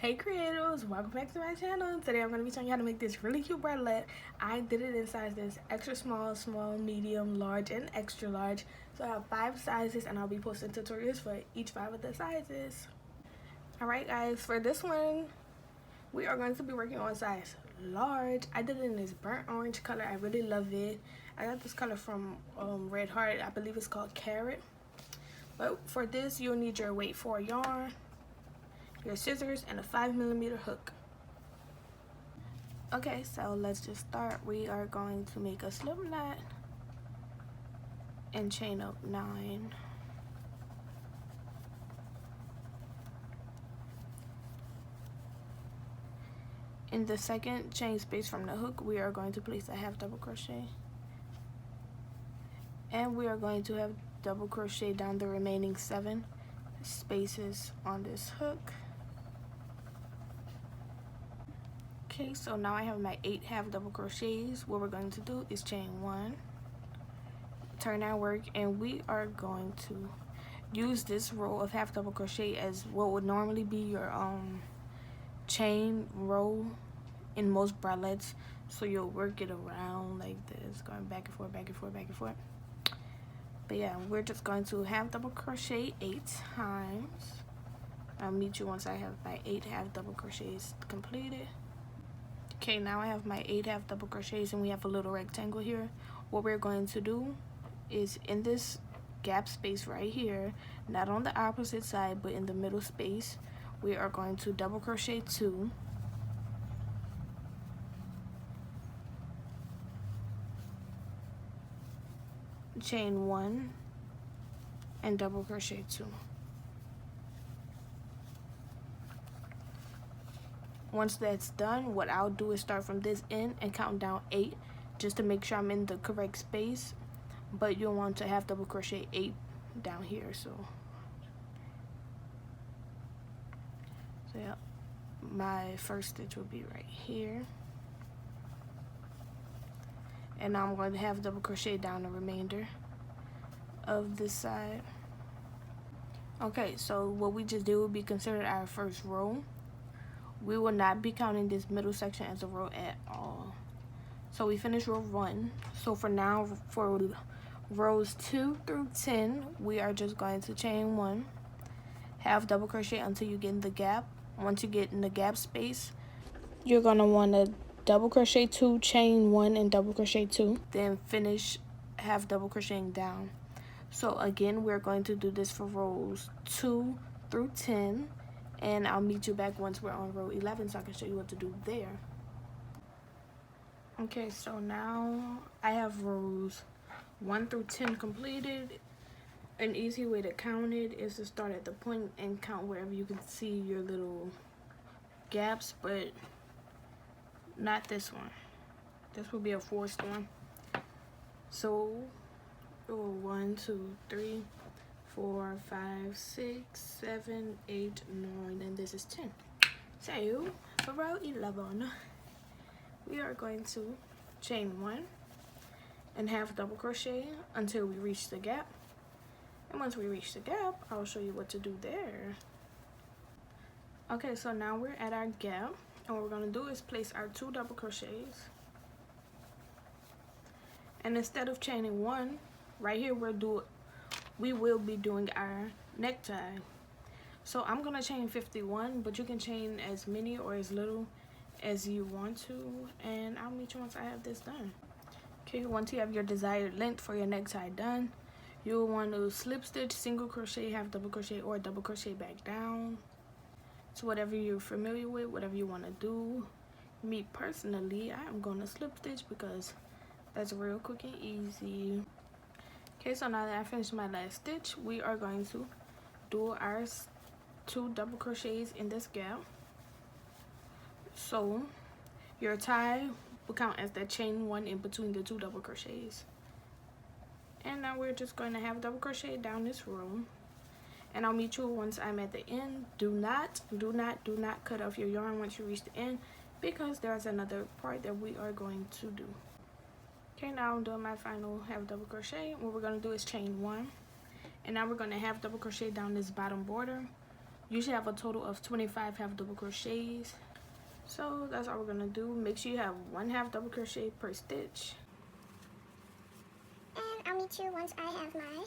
Hey creators, welcome back to my channel. Today I'm going to be showing you how to make this really cute bralette. I did it in sizes extra small, small, medium, large, and extra large. So I have 5 sizes and I'll be posting tutorials for each 5 of the sizes. Alright guys, for this one, we are going to be working on size large. I did it in this burnt orange color. I really love it. I got this color from Red Heart. I believe it's called Carrot. But for this, you'll need your weight 4 yarn, your scissors, and a 5mm hook. Okay, so let's just start. We are going to make a slip knot and chain up 9. In the second chain space from the hook, we are going to place a half double crochet, and we are going to have double crochet down the remaining 7 spaces on this hook. Okay, so now I have my 8 half double crochets. What we're going to do is chain 1, turn our work, and we are going to use this row of half double crochet as what would normally be your chain row in most bralettes. So you'll work it around like this, going back and forth, back and forth, back and forth. But yeah, we're just going to half double crochet 8 times. I'll meet you once I have my 8 half double crochets completed. Okay, now I have my 8 half double crochets and we have a little rectangle here. What we're going to do is in this gap space right here, not on the opposite side but in the middle space, we are going to double crochet 2, chain 1, and double crochet 2. Once that's done, what I'll do is start from this end and count down 8 just to make sure I'm in the correct space. But you'll want to half double crochet 8 down here. So yeah, my first stitch will be right here. And now I'm going to half double crochet down the remainder of this side. Okay, so what we just did will be considered our first row. We will not be counting this middle section as a row at all. So we finished row 1. So for now, for rows 2 through 10, we are just going to chain 1, half double crochet until you get in the gap. Once you get in the gap space, you're going to want to double crochet 2, chain 1, and double crochet 2. Then finish half double crocheting down. So again, we're going to do this for rows 2 through 10. And I'll meet you back once we're on row 11 so I can show you what to do there. Okay, so now I have rows 1 through 10 completed. An easy way to count it is to start at the point and count wherever you can see your little gaps, but not this one. This will be a forced one. So 1, 2, 3, 4, 5, 6, 7, 8, 9, and this is 10. So for row 11, we are going to chain 1 and half double crochet until we reach the gap. And once we reach the gap, I'll show you what to do there. Okay, so now we're at our gap, and what we're going to do is place our 2 double crochets. And instead of chaining 1, right here we will be doing our necktie. So I'm gonna chain 51, but you can chain as many or as little as you want to, and I'll meet you once I have this done. Okay, once you have your desired length for your necktie done, you'll want to slip stitch, single crochet, half double crochet, or double crochet back down. So whatever you're familiar with, whatever you want to do. Me personally, I am gonna slip stitch because that's real quick and easy. Okay, so now that I finished my last stitch, we are going to do our 2 double crochets in this gap. So your tie will count as that chain 1 in between the 2 double crochets. And now we're just going to have double crochet down this row. And I'll meet you once I'm at the end. Do not cut off your yarn once you reach the end, because there's another part that we are going to do. Okay, now I'm doing my final half double crochet. What we're going to do is chain 1, and now we're going to half double crochet down this bottom border You should have a total of 25 half double crochets. So that's all we're gonna do. Make sure you have 1 half double crochet per stitch. And I'll meet you once I have my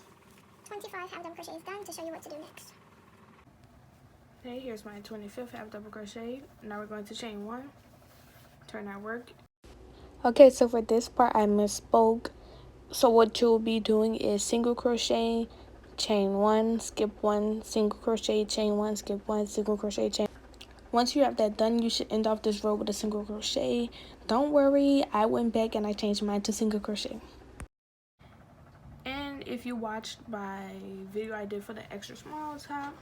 25 half double crochets done to show you what to do next. Okay, here's my 25th half double crochet. Now we're going to chain 1, turn our work. Okay, so for this part I misspoke. So what you'll be doing is single crochet, chain 1, skip 1, single crochet, chain 1, skip 1, single crochet, chain. Once you have that done, you should end off this row with a single crochet. Don't worry, I went back and I changed mine to single crochet. And if you watched my video I did for the extra small top,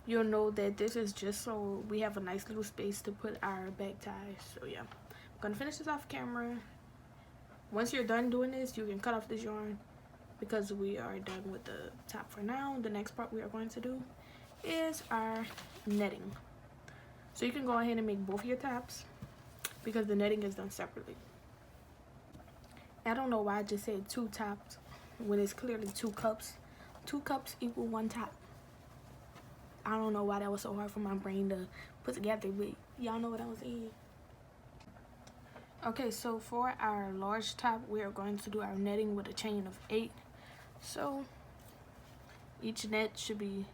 you'll know that this is just so we have a nice little space to put our back ties. So yeah, I'm gonna finish this off camera. Once you're done doing this, you can cut off this yarn because we are done with the top for now. The next part we are going to do is our netting. So you can go ahead and make both your tops because the netting is done separately. I don't know why I just said 2 tops when it's clearly 2 cups. 2 cups equal 1 top. I don't know why that was so hard for my brain to put together, but y'all know what I was saying. Okay, so for our large top, we are going to do our netting with a chain of 8. So each net should be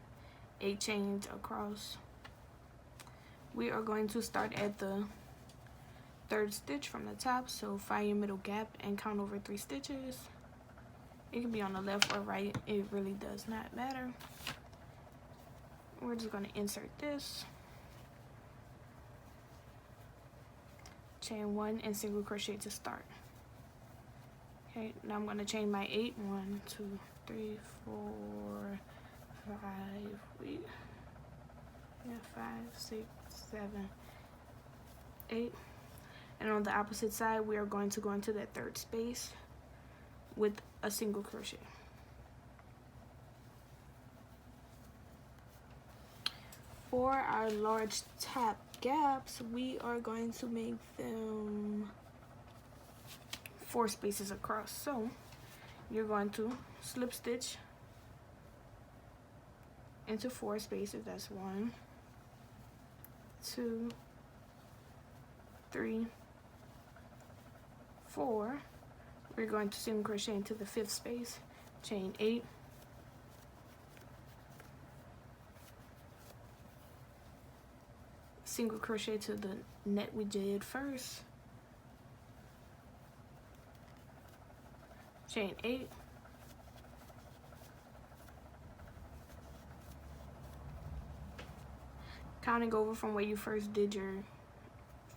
8 chains across. We are going to start at the 3rd stitch from the top, so find your middle gap and count over 3 stitches. It can be on the left or right, it really does not matter. We're just going to insert this, chain 1 and single crochet to start. Okay, now I'm going to chain my 8. 1, 2, 3, 4, 5, wait, yeah, 5, 6, 7, 8. And on the opposite side, we are going to go into that 3rd space with a single crochet. For our large top gaps, we are going to make them 4 spaces across. So you're going to slip stitch into 4 spaces. That's 1, 2, 3, 4. We're going to single crochet into the 5th space, chain 8, single crochet to the net we did first, chain 8, counting over from where you first did your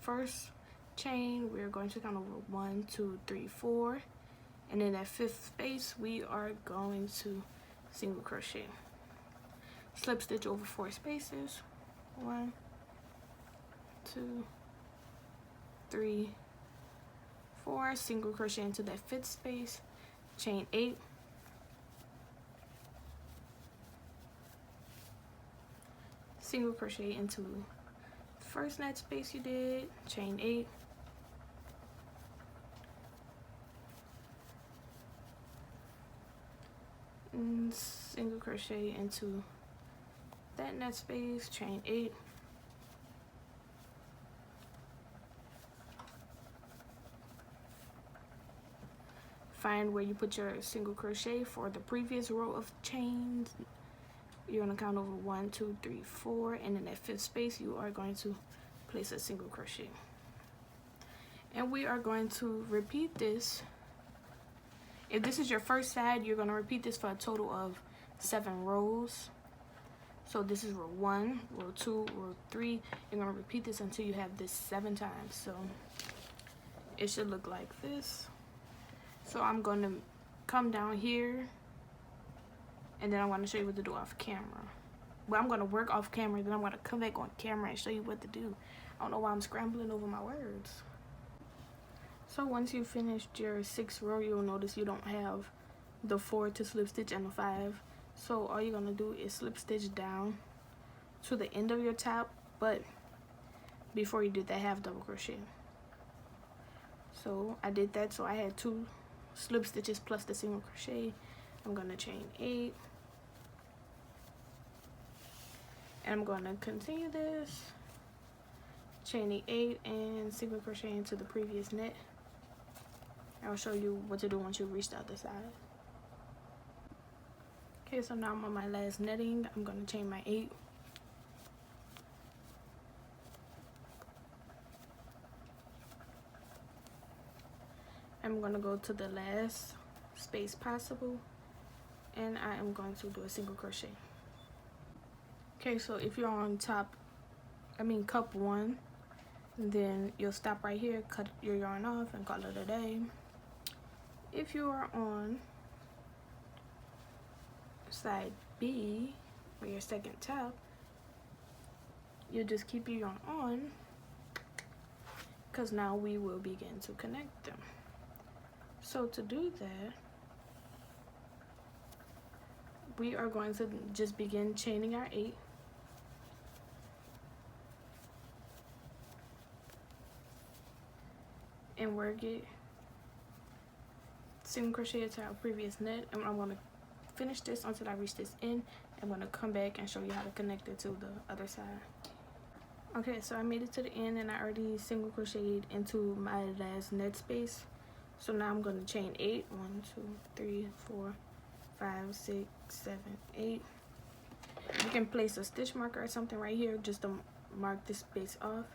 first chain. We're going to count over 1, 2, 3, 4, and in that 5th space we are going to single crochet, slip stitch over 4 spaces, 1, 2, 3, 4, single crochet into that 5th space, chain 8, single crochet into the first net space you did, chain 8, and single crochet into that net space, chain 8, find where you put your single crochet for the previous row of chains. You're going to count over 1, 2, 3, 4, and in that 5th space you are going to place a single crochet, and we are going to repeat this. If this is your first side, you're going to repeat this for a total of 7 rows. So this is row 1, row 2, row 3. You're going to repeat this until you have this 7 times. So it should look like this. So I'm going to come down here, and then I'm going to show you what to do off camera. Well, I'm going to work off camera, then I'm going to come back on camera and show you what to do. I don't know why I'm scrambling over my words. So once you finished your 6th row, you'll notice you don't have the 4 to slip stitch and the 5. So all you're going to do is slip stitch down to the end of your top, but before you did that half double crochet. So I did that, so I had 2 slip stitches plus the single crochet. I'm going to chain 8, And I'm going to continue this, chaining 8 and single crochet into the previous knit. I'll show you what to do once you reach the other side. Okay, so now I'm on my last netting. I'm going to chain my 8. I'm going to go to the last space possible, and I am going to do a single crochet. Okay, so if you're on cup 1, then you'll stop right here, cut your yarn off, and call it a day. If you are on side B, or your second top, you just keep your yarn on, because now we will begin to connect them. So to do that, we are going to just begin chaining our 8. And work it, single crochet to our previous knit, and I'm going to finish this until I reach this end. I'm going to come back and show you how to connect it to the other side. Okay, so I made it to the end, and I already single crocheted into my last net space. So now I'm going to chain 8. 1, 2, 3, 4, 5, 6, 7, 8. You can place a stitch marker or something right here just to mark this space off.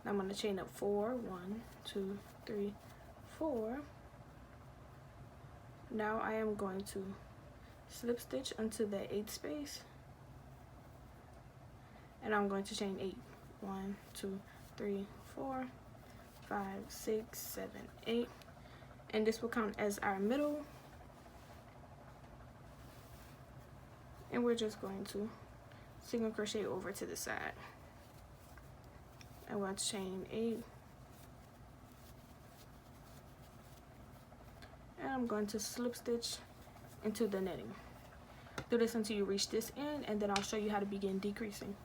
Now I'm going to chain up 4. 1, 2, 3, 4. Now I am going to slip stitch into the 8th space, and I'm going to chain 8. 1, 2, 3, 4, 5, 6, 7, 8, and this will count as our middle. And we're just going to single crochet over to the side. I want to chain 8, and I'm going to slip stitch into the netting. Do this until you reach this end, and then I'll show you how to begin decreasing.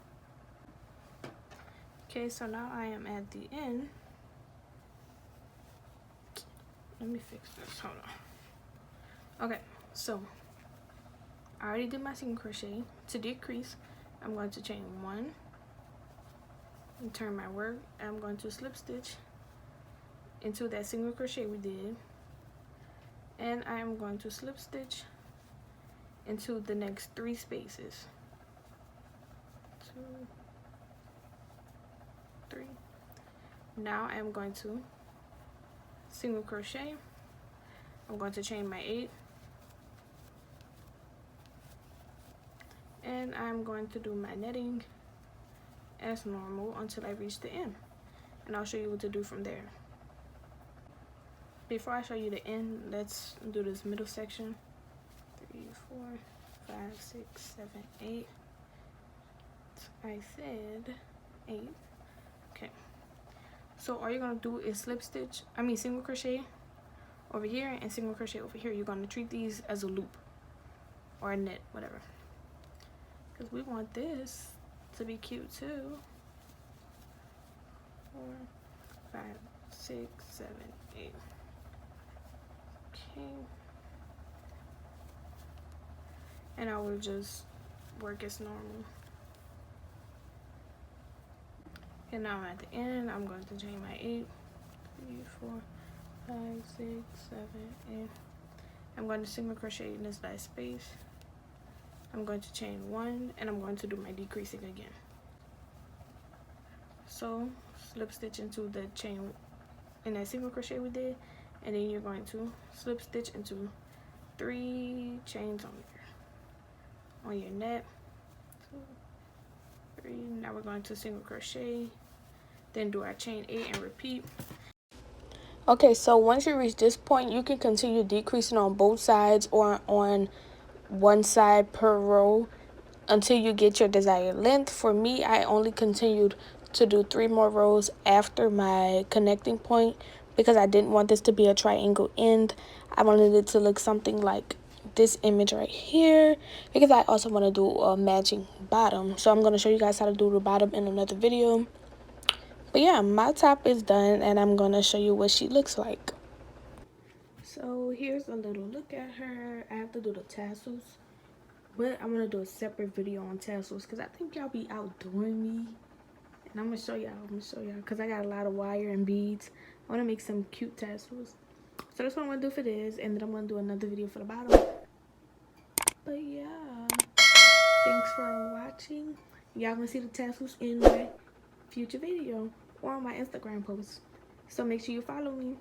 Okay, so now I am at the end. Let me fix this, hold on. Okay, so I already did my single crochet. To decrease, I'm going to chain 1 and turn my work, and I'm going to slip stitch into that single crochet we did, and I am going to slip stitch into the next 3 spaces. 2, 3. Now I'm going to single crochet. I'm going to chain my 8, and I'm going to do my netting as normal until I reach the end, and I'll show you what to do from there. Before I show you the end, let's do this middle section. 3, 4, 5, 6, 7, 8. I said 8. Okay, so all you're gonna do is single crochet over here and single crochet over here. You're gonna treat these as a loop or a knit, whatever, because we want this to be cute too. 4, 5, 6, 7, 8. Okay, and I will just work as normal. And now I'm at the end. I'm going to chain my 8, 3, 4, 5, 6, 7, 8. I'm going to single crochet in this last space. I'm going to chain 1, and I'm going to do my decreasing again. So slip stitch into the chain in that single crochet we did, and then you're going to slip stitch into 3 chains on your net. 2, 3. Now we're going to single crochet, then do our chain 8 and repeat. Okay, so once you reach this point, you can continue decreasing on both sides or on one side per row until you get your desired length. For me, I only continued to do 3 more rows after my connecting point because I didn't want this to be a triangle end. I wanted it to look something like this image right here, because I also want to do a matching bottom. So I'm going to show you guys how to do the bottom in another video. But yeah, my top is done, and I'm going to show you what she looks like. So here's a little look at her. I have to do the tassels. But I'm gonna do a separate video on tassels because I think y'all be outdoing me. And I'm gonna show y'all. Because I got a lot of wire and beads. I want to make some cute tassels. So that's what I'm gonna do for this, and then I'm gonna do another video for the bottom. But yeah, thanks for watching. Y'all gonna see the tassels in my future video or on my Instagram post. So make sure you follow me.